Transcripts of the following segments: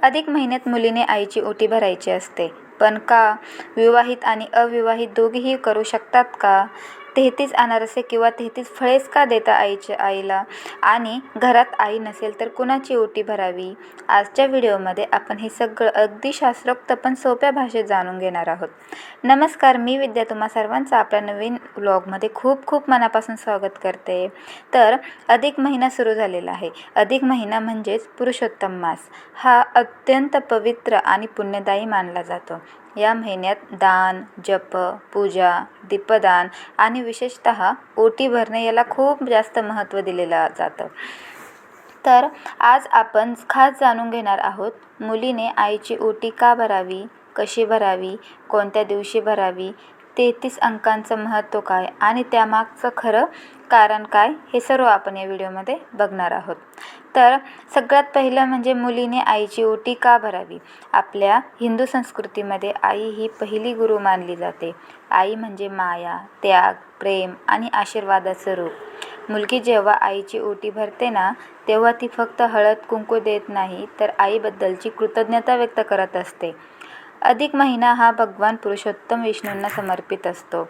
अधिक महिन्यात मुलीने आईची ओटी भरायची असते. पण का? विवाहित आणि अविवाहित दोघेही करू शकतात का? 33 अनारसे किंवा 33 फळेच का देता आईला? आणि घरात आई नसेल तर कुणाची ओटी भरावी? आजच्या व्हिडिओमध्ये आपण हे सगळं अगदी शास्त्रोक्त पण सोप्या भाषेत जाणून घेणार आहोत. नमस्कार, मी विद्या तुम्हा सर्वांचं आपल्या नवीन व्लॉगमध्ये खूप खूप मनापासून स्वागत करते. तर अधिक महिना सुरू झालेला आहे. अधिक महिना म्हणजेच पुरुषोत्तम मास. हा अत्यंत पवित्र आणि पुण्यदायी मानला जातो. या महिन्यात दान, जप, पूजा, दीपदान आणि विशेषतः ओटी भरणे याला खूप जास्त महत्त्व दिलेलं जातं. तर आज आपण खास जाणून घेणार आहोत, मुलीने आईची ओटी का भरावी, कशी भरावी, कोणत्या दिवशी भरावी, 33 अंकांचं महत्त्व काय आणि त्यामागचं खरं कारण काय, हे सर्व आपण या व्हिडिओमध्ये बघणार आहोत. तर सगळ्यात पहिलं म्हणजे मुलीने आईची ओटी का भरावी. आपल्या हिंदू संस्कृतीमध्ये आई ही पहिली गुरु मानली जाते. आई म्हणजे माया, त्याग, प्रेम आणि आशीर्वादाचं रूप. मुलगी जेव्हा आईची ओटी भरते ना, तेव्हा ती फक्त हळद कुंकू देत नाही, तर आईबद्दलची कृतज्ञता व्यक्त करत असते. अधिक महिना हा भगवान पुरुषोत्तम विष्णूंना समर्पित असतो.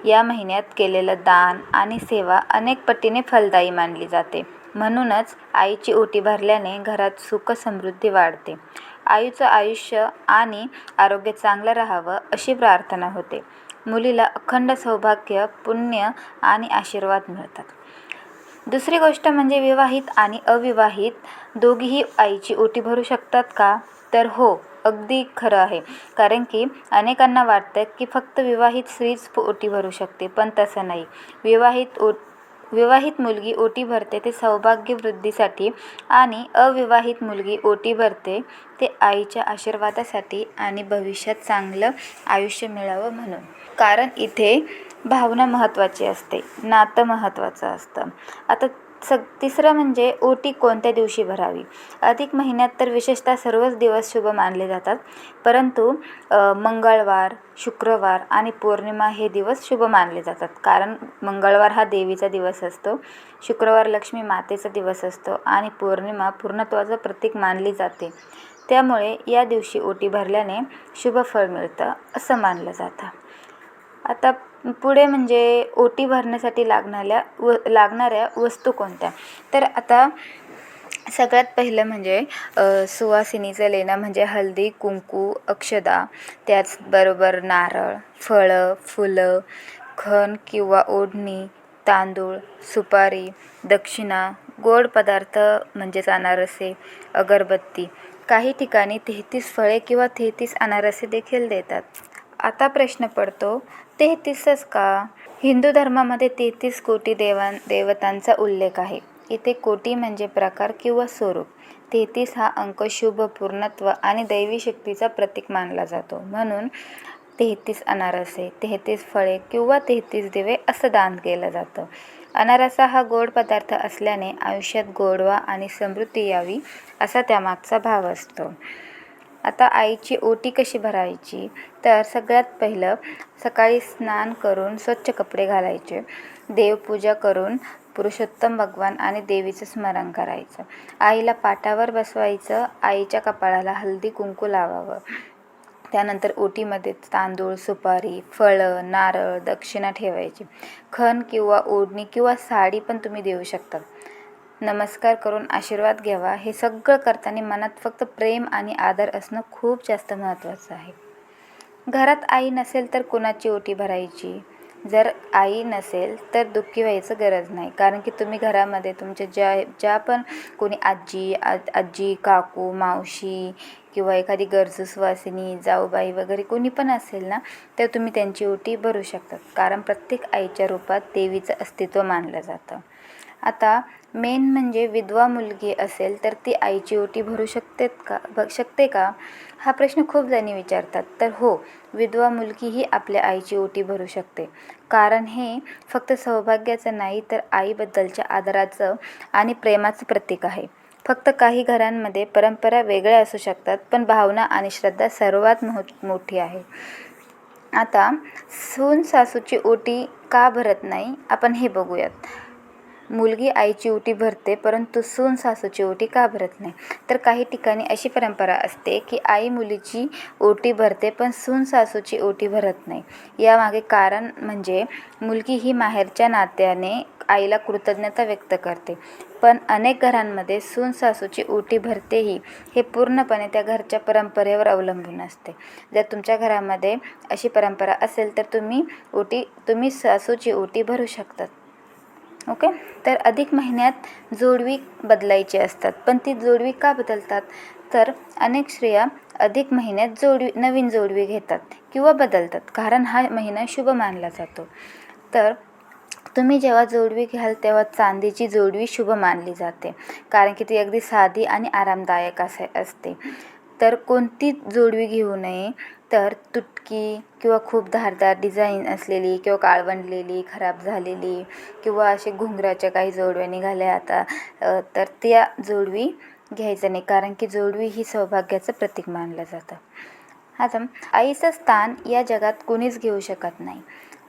या महिन्यात केलेलं दान आणि सेवा अनेक पटीने फलदायी मानली जाते. म्हणूनच आईची ओटी भरल्याने घरात सुख समृद्धी वाढते. आईचं आयुष्य आणि आरोग्य चांगलं राहावं अशी प्रार्थना होते. मुलीला अखंड सौभाग्य, पुण्य आणि आशीर्वाद मिळतात. दुसरी गोष्ट म्हणजे विवाहित आणि अविवाहित दोघीही आईची ओटी भरू शकतात का? तर हो, अगदी खरं आहे. कारण की अनेकांना वाटतं की फक्त विवाहित स्त्रीच ओटी भरू शकते, पण तसं नाही. विवाहित मुलगी ओटी भरते ते सौभाग्य वृद्धीसाठी आणि अविवाहित मुलगी ओटी भरते ते आईच्या आशीर्वादासाठी आणि भविष्यात चांगलं आयुष्य मिळावं म्हणून. कारण इथे भावना महत्त्वाची असते, नातं महत्त्वाचं असतं. आता तिसरं म्हणजे ओटी कोणत्या दिवशी भरावी. अधिक महिन्यात तर विशेषतः सर्वच दिवस शुभ मानले जातात, परंतु मंगळवार, शुक्रवार आणि पौर्णिमा हे दिवस शुभ मानले जातात. कारण मंगळवार हा देवीचा दिवस असतो, शुक्रवार लक्ष्मी मातेचा दिवस असतो आणि पौर्णिमा पूर्णत्वाचं प्रतीक मानली जाते. त्यामुळे या दिवशी ओटी भरल्याने शुभ फळ मिळतं असं मानलं जातं. आता पुढे म्हणजे ओटी भरण्यासाठी लागणाऱ्या वस्तू कोणत्या. तर आता सगळ्यात पहिलं म्हणजे सुवासिनीचं लेणं म्हणजे हळदी, कुंकू, अक्षदा, त्याचबरोबर नारळ, फळं, फुलं, खण किंवा ओढणी, तांदूळ, सुपारी, दक्षिणा, गोड पदार्थ म्हणजेच अनारसे, अगरबत्ती. काही ठिकाणी 33 फळे किंवा 33 अनारसे देखील देतात. आता प्रश्न पडतो, 33च का? हिंदू धर्मामध्ये 33 कोटी देवतांचा उल्लेख आहे. इथे कोटी म्हणजे प्रकार किंवा स्वरूप. 33 हा अंक शुभ, पूर्णत्व आणि दैवी शक्तीचा प्रतीक मानला जातो. म्हणून 33 अनारसे, 33 फळे किंवा 33 दिवे असं दान केलं जातं. अनारसा हा गोड पदार्थ असल्याने आयुष्यात गोडवा आणि समृद्धी यावी असा त्यामागचा भाव असतो. आता आईची ओटी कशी भरायची. तर सगळ्यात पहिलं सकाळी स्नान करून स्वच्छ कपडे घालायचे, देवपूजा करून पुरुषोत्तम भगवान आणि देवीचं स्मरण करायचं, आईला पाटावर बसवायचं, आईच्या कपाळाला हळदी कुंकू लावावं. त्यानंतर ओटीमध्ये तांदूळ, सुपारी, फळं, नारळ, दक्षिणा ठेवायची. खण किंवा ओढणी किंवा साडी पण तुम्ही देऊ शकता. नमस्कार करून आशीर्वाद घ्यावा. हे सगळं करताना मनात फक्त प्रेम आणि आदर असणं खूप जास्त महत्त्वाचं आहे. घरात आई नसेल तर कुणाची ओटी भरायची. जर आई नसेल तर दुःखी व्हायचं गरज नाही. कारण की तुम्ही घरामध्ये तुमच्या ज्या पण कोणी आजी, काकू, मावशी किंवा एखादी गरजू सुवासिनी, जाऊबाई वगैरे कोणी पण असेल ना, तर तुम्ही त्यांची ओटी भरू शकतात. कारण प्रत्येक आईच्या रूपात देवीचं अस्तित्व मानलं जातं. आता मेन म्हणजे विधवा मुलगी असेल तर ती आईची ओटी भरू शकते का? हा प्रश्न खूप जणी विचारतात. तर हो, विधवा मुलगीही आपल्या आईची ओटी भरू शकते. कारण हे फक्त सौभाग्याचं नाही, तर आईबद्दलच्या आदराचं आणि प्रेमाचं प्रतीक आहे. फक्त काही घरांमध्ये परंपरा वेगळ्या असू शकतात, पण भावना आणि श्रद्धा सर्वात मोठी आहे. आता सून सासूची ओटी का भरत नाही, आपण हे बघूयात. मुलगी आईची ओटी भरते परंतु सून सासूची ओटी का भरत नाही? तर काही ठिकाणी अशी परंपरा असते की आई मुलीची ओटी भरते पण सून सासूची ओटी भरत नाही. यामागे कारण म्हणजे मुलगी ही माहेरच्या नात्याने आईला कृतज्ञता व्यक्त करते, पण अनेक घरांमध्ये सून सासूची ओटी भरतेही हे पूर्णपणे त्या घरच्या परंपरेवर अवलंबून असते. जर तुमच्या घरामध्ये अशी परंपरा असेल तर तुम्ही सासूची ओटी भरू शकतात. ओके. तर अधिक महिन्यात जोडवी बदलायची असतात, पण ती जोडवी का बदलतात? तर अनेक स्त्रिया अधिक महिन्यात नवीन जोडवी घेतात किंवा बदलतात, कारण हा महिना शुभ मानला जातो. तर तुम्ही जेव्हा जोडवी घ्याल तेव्हा चांदीची जोडवी शुभ मानली जाते, कारण की ती अगदी साधी आणि आरामदायक असते. तर कोणती जोडवी घेऊ नये? तर तुटकी किंवा खूप धारदार डिझाईन असलेली किंवा काळवंडलेली, खराब झालेली किंवा असे घुंगराच्या काही जोडव्या निघाल्या आता, तर त्या जोडवी घ्यायचं नाही, कारण की जोडवी ही सौभाग्याचं प्रतीक मानलं जातं. आता आईचं स्थान या जगात कोणीच घेऊ शकत नाही.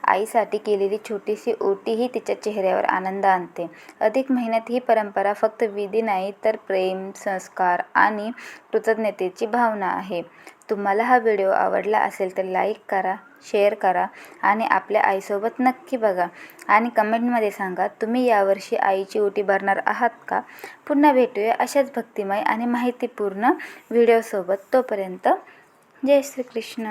आईसाठी केलेली छोटीशी ओटीही तिच्या चेहऱ्यावर आनंद आणते. अधिक महिन्यात ही परंपरा फक्त विधी नाही तर प्रेम, संस्कार आणि कृतज्ञतेची भावना आहे. तुम्हाला हा व्हिडिओ आवडला असेल तर लाईक करा, शेअर करा आणि आपल्या आईसोबत नक्की बघा आणि कमेंटमध्ये सांगा तुम्ही यावर्षी आईची ओटी भरणार आहात का? पुन्हा भेटूया अशाच भक्तिमय आणि माहितीपूर्ण व्हिडिओसोबत. तोपर्यंत जय श्री कृष्ण.